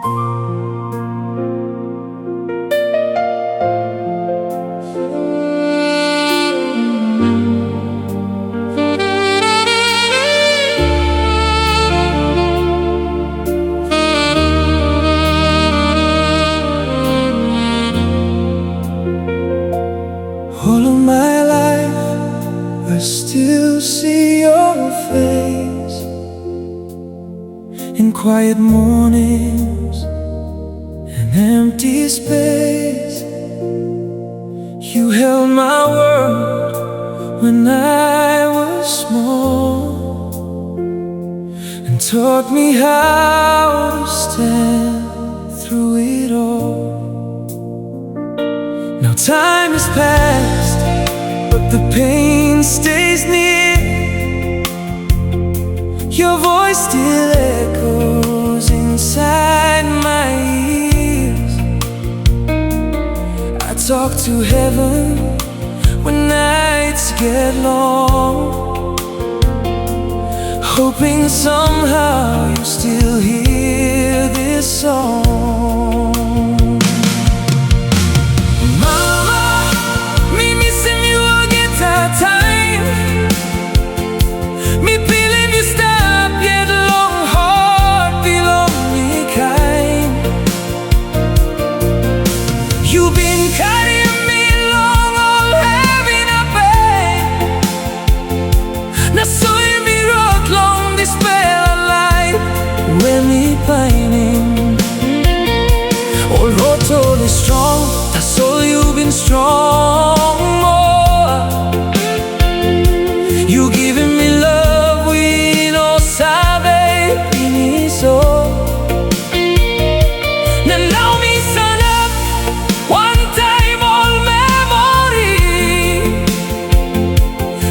All of my life, I still see your face in quiet mornings and empty space. You held my world when I was small and taught me how to stand through it all. Now time has passed, but the pain stays near. Your voice still echoes inside my ears. I talk to heaven when nights get long, hoping somehow you still hear this song. All is strong, that's all you've been strong more. You giving me love we no sabe iniso. Now me son up one time all memory.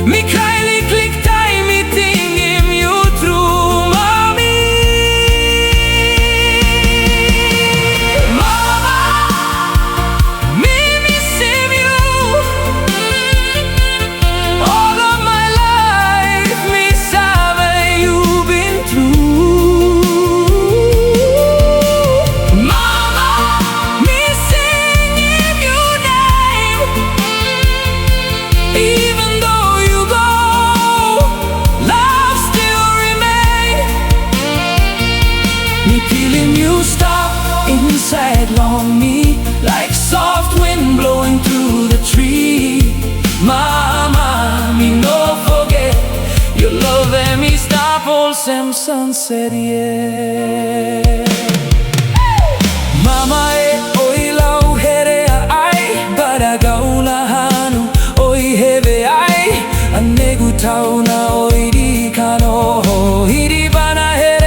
Me kindly click time me thing him you through mommy. Inside long me like soft wind blowing through the tree. Mama, me no forget your love and me stop all some sunset, yeah. Mama oi lau here ai baragaula hanu oi heve ai anegu tauna oi di kano hiri bana here.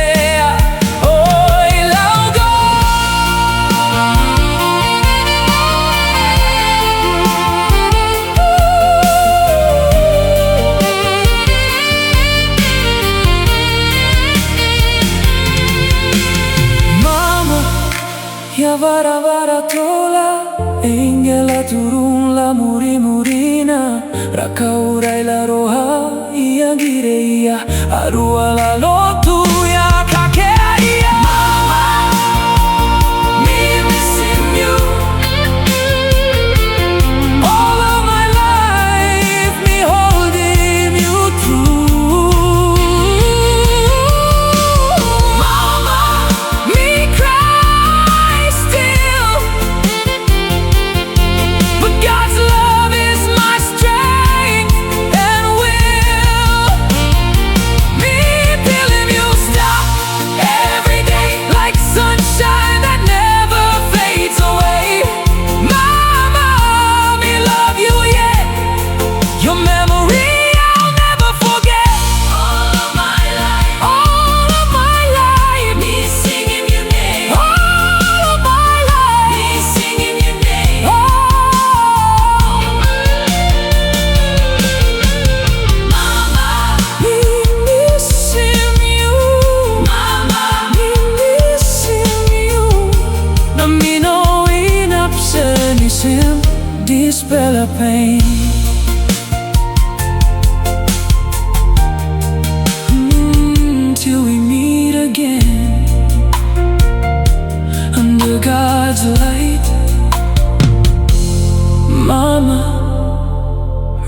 Ya vara vara tola, engela turun la muri murina, rakaurai la roha, ia gireia, arua la lotu ya kakea ia. Mama, me missing you. All of my life, me holding you true. Mama, me cry. Feeling you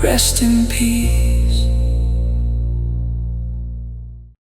Rest in peace.